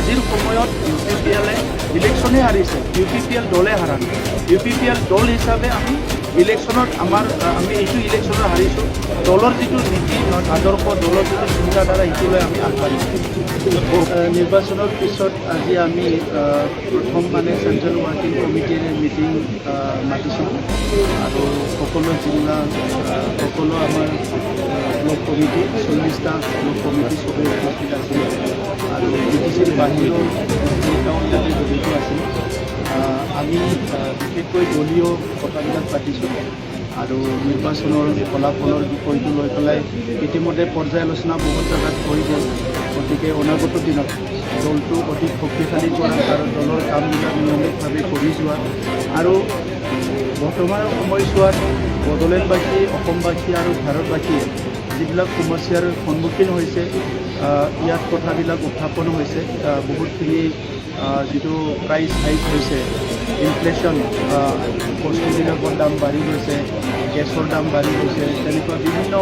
আজিৰ সময়ত UPPL ইলেকশ্যনে হাৰিছে, UPPL দলে হাৰা নাই। UPPL দল হিচাপে আমি ইলেকশ্যনত আমি এইটো ইলেকশ্যনত হাৰিছোঁ। দলৰ যিটো নীতি আদৰ্শ, দলৰ যিটো চিন্তাধাৰা, সেইটো লৈ আমি আগবাঢ়িছোঁ। নিৰ্বাচনৰ পিছত আজি আমি প্ৰথম চেণ্ট্ৰেল ৱৰ্কিং কমিটিৰ মিটিং মাতিছিলোঁ আৰু সকলো জিলা, সকলো আমাৰ ব্লক কমিটি, 40টা ব্লক কমিটি চবেই উপস্থিত আছিল আৰু BTCৰ বাহিৰৰ নেতাও ইয়াতে জড়িত আছিল। আমি বিশেষকৈ দলীয় কথাবিলাক পাতিছোঁ আৰু নিৰ্বাচনৰ ফলাফলৰ বিষয়টো লৈ পেলাই ইতিমধ্যে পৰ্যালোচনা বহুত জেগাত হৈ গ'ল। গতিকে অনাগত দিনত দলটো অধিক শক্তিশালী কৰা আৰু দলৰ কামবিলাক নিয়মিতভাৱে কৰি যোৱা আৰু বৰ্তমান সময়ছোৱাত বড়োলেণ্ডবাসী, অসমবাসী আৰু ভাৰতবাসীয়ে যিবিলাক সমস্যাৰ সন্মুখীন হৈছে, ইয়াত কথাবিলাক উত্থাপন হৈছে। বহুতখিনি যিটো প্ৰাইচ হাইক হৈছে, ইনফ্লেশ্যন, বস্তুবিলাকৰ দাম বাঢ়ি গৈছে, গেছৰ দাম বাঢ়ি গৈছে, তেনেকুৱা বিভিন্ন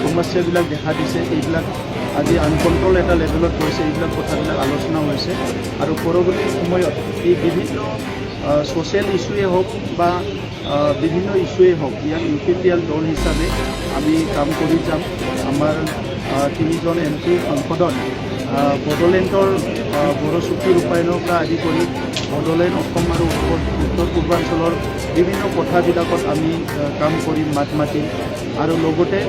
সমস্যাবিলাক দেখা দিছে। এইবিলাক আজি আনকণ্ট্ৰল এটা লেভেলত গৈছে। এইবিলাক কথাবিলাক আলোচনা হৈছে আৰু পৰৱৰ্তী সময়ত এই বিভিন্ন ছ'চিয়েল ইছ্যুৱে হওক বা বিভিন্ন ইছ্যুৱে হওক, ইয়াত UPPL দল হিচাপে আমি কাম কৰি যাম। আমাৰ 3জন MP সংসদত বড়োলেণ্ডৰ বড়ো চুক্তি ৰূপায়ণৰ পৰা আদি কৰি বড়োলেণ্ড, অসম আৰু উত্তৰ পূৰ্বাঞ্চলৰ বিভিন্ন কথাবিলাকত আমি কাম কৰিম, মাত মাতিম আৰু লগতে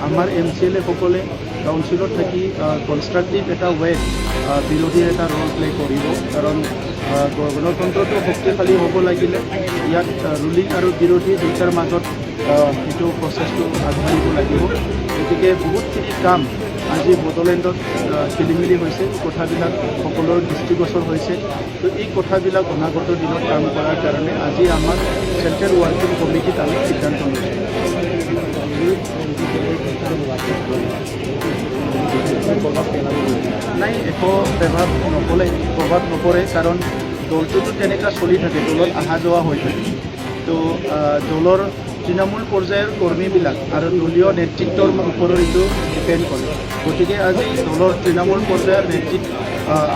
আমাৰ MCLA সকলে কাউন্সিলত থাকি কনষ্ট্ৰাকটিভ এটা ৱেত বিৰোধীৰ এটা ৰ'ল প্লে কৰিব। কাৰণ গণতন্ত্ৰটো শক্তিশালী হ'ব লাগিলে ইয়াত ৰুলিং আৰু বিৰোধী দুয়োটাৰ মাজত সেইটো প্ৰচেছটো আগবাঢ়িব লাগিব। গতিকে বহুতখিনি কাম আজি বড়োলেণ্ডত খেলিমেলি হৈছে, কথাবিলাক সকলোৰ দৃষ্টিগোচৰ হৈছে। তো এই কথাবিলাক অনাগত দিনত কাম কৰাৰ কাৰণে আজি আমাৰ চেণ্ট্ৰেল ৱৰ্কিং কমিটিত আমি সিদ্ধান্ত লৈছোঁ। নাই, একো প্ৰভাৱ নপৰে, কাৰণ দলটোতো তেনেকুৱা চলি থাকে, দলত অহা যোৱা হৈ থাকে। তো দলৰ তৃণমূল পৰ্যায়ৰ কৰ্মীবিলাক আৰু দলীয় নেতৃত্বৰ ওপৰত এইটো ডিপেণ্ড কৰে। গতিকে আজি দলৰ তৃণমূল পৰ্যায়ৰ নেতৃত্ব,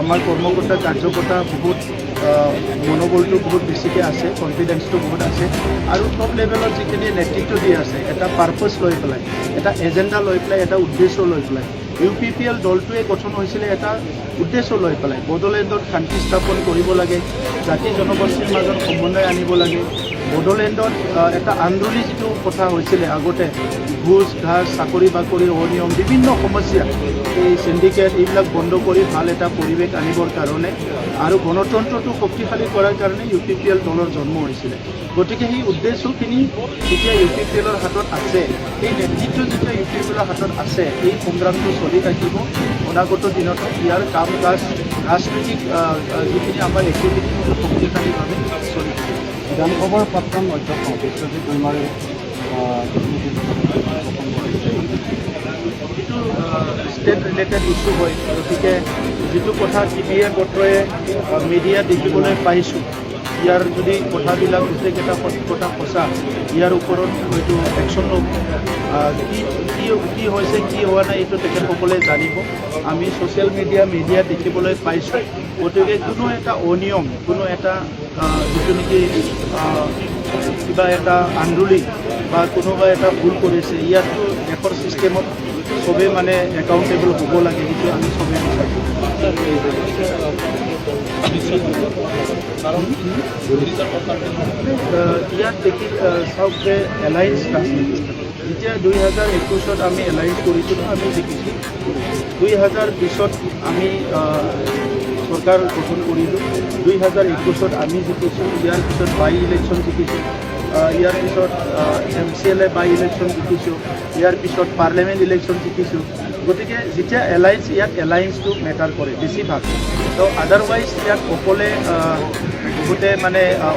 আমাৰ কৰ্মকৰ্তা কাৰ্যকৰ্তা বহুত মনোবলটো বহুত বেছিকৈ আছে, কনফিডেন্সটো বহুত আছে আৰু টপ লেভেলত যিখিনি নেতৃত্ব দি আছে, এটা পাৰ্পছ লৈ পেলাই, এটা এজেণ্ডা লৈ পেলাই, এটা উদ্দেশ্য লৈ পেলাই। UPPL দলটোৱে গঠন হৈছিলে এটা উদ্দেশ্য লৈ পেলাই, বড়োলেণ্ডত শান্তি স্থাপন কৰিব লাগে, জাতি জনগোষ্ঠীৰ মাজত সমন্বয় আনিব লাগে। বড়োলেণ্ডত এটা আন্দোলন যিটো কথা হৈছিলে আগতে, ঘোষ ঘাস, চাকৰি বাকৰি, অনিয়ম, বিভিন্ন সমস্যা, এই চিণ্ডিকেট, এইবিলাক বন্ধ কৰি ভাল এটা পৰিৱেশ আনিবৰ কাৰণে আৰু গণতন্ত্ৰটো শক্তিশালী কৰাৰ কাৰণে UPPL দলৰ জন্ম হৈছিলে। গতিকে সেই উদ্দেশ্যখিনি যেতিয়া UPPLৰ হাতত আছে, সেই নেতৃত্ব যেতিয়া UPPLৰ হাতত আছে, এই সংগ্ৰামটো চলি থাকিব। অনাগত দিনত ইয়াৰ কাম কাজ, ৰাজনৈতিক যিখিনি আমাৰ এক্টিভিটি শক্তিশালীভাৱে চলি থাকিব। বিধানসভাৰ প্ৰাক্তন অধ্যক্ষ বিশ্বজিৎ দৈমাৰে এইটো ষ্টেট ৰিলেটেড ইছ্যু হয়। গতিকে যিটো কথা টিভিয়ে পত্ৰয়ে মিডিয়া দেখিবলৈ পাইছোঁ, ইয়াৰ যদি কথাবিলাক গোটেইকেইটা কথা সঁচা, ইয়াৰ ওপৰত হয়তো একশ্যন ল'ব। কি হৈছে, কি হোৱা নাই, এইটো তেখেতসকলে জানিব। আমি ছ'চিয়েল মিডিয়া দেখিবলৈ পাইছোঁ। গতিকে কোনো এটা অনিয়ম, কোনো এটা যিটো নেকি কিবা এটা আন্দোলন বা কোনোবা এটা ভুল কৰিছে, ইয়াততো দেশৰ ছিষ্টেমত চবেই একাউণ্টেবল হ'ব লাগে, সেইটো আমি চবেই বিচাৰোঁ। ইয়াত দেখি চাওক যে এলায়েন্স ৰাজনীতি, যেতিয়া 2021 আমি এলায়েন্স কৰিছিলোঁ, আমি দেখিছোঁ 2020 আমি চৰকাৰ গঠন কৰিলোঁ, 2021 আমি জিকিছোঁ, ইয়াৰ পিছত বাই ইলেকশ্যন জিকিছোঁ, ইয়াৰ পিছত MCLA বাই ইলেকশ্যন জিকিছোঁ, ইয়াৰ পিছত পাৰ্লিয়ামেণ্ট ইলেকশ্যন জিকিছোঁ। গতিকে যেতিয়া এলায়েন্স, ইয়াত এলায়েন্সটো মেটাৰ কৰে বেছিভাগ। তো আদাৰৱাইজ ইয়াত অকলে বহুতে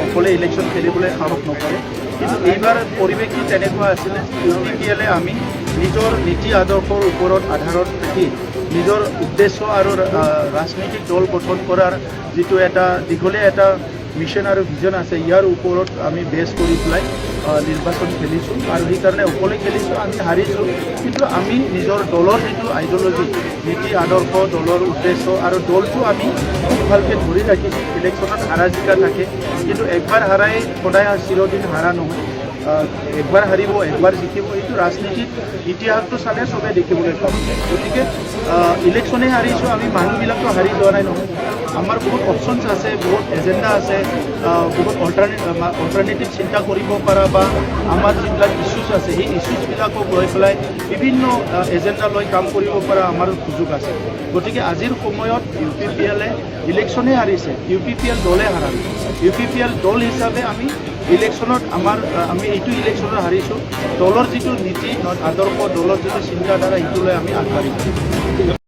অকলে ইলেকশ্যন খেলিবলৈ সাহস নকৰে। কিন্তু এইবাৰ পৰিৱেশটো তেনেকুৱা আছিলে, UPPL আমি নিজৰ নীতি আদৰ্শৰ ওপৰত আধাৰত থাকি নিজৰ উদ্দেশ্য আৰু ৰাজনৈতিক দল গঠন কৰাৰ যিটো এটা দীঘলীয়া এটা মিছন আৰু ভিজন আছে, ইয়াৰ ওপৰত আমি বেছ কৰি পেলাই নিৰ্বাচন খেলিছোঁ আৰু সেইকাৰণে অকলে খেলিছোঁ, আমি হাৰিছোঁ। কিন্তু আমি নিজৰ দলৰ যিটো আইডিঅ'লজি, নীতি আদৰ্শ, দলৰ উদ্দেশ্য আৰু দলটো আমি খুব ভালকৈ ধৰি ৰাখিছোঁ। ইলেকশ্যনত হাৰা জিকা থাকে, কিন্তু একবাৰ হাৰাই সদায় চিৰদিন হাৰা নহয়। একবাৰ হাৰিব, একবাৰ জিকিব, এইটো ৰাজনীতিত ইতিহাসটো চালে চবে দেখিবলৈ পাব। গতিকে ইলেকশ্যনেই হাৰিছোঁ, আমি মানুহবিলাকতো হাৰি যোৱা নাই নহয়। আমাৰ বহুত অপশ্যনছ আছে, বহুত এজেণ্ডা আছে, বহুত অল্টাৰনেটিভ চিন্তা কৰিব পৰা বা আমাৰ যিবিলাক ইছ্যুজ আছে সেই ইছ্যুজবিলাকক লৈ পেলাই বিভিন্ন এজেণ্ডা লৈ কাম কৰিব পৰা আমাৰ সুযোগ আছে। গতিকে আজিৰ সময়ত UPPL ইলেকশ্যনেই হাৰিছে, UPPL দলে হাৰা নাই। UPPL দল হিচাপে আমি ইলেকশ্যনত আমি এইটো ইলেকশ্যনত হাৰিছোঁ। দলৰ যিটো নীতি আদৰ্শ, দলৰ যিটো চিন্তাধাৰা, সেইটো লৈ আমি আগবাঢ়িছোঁ।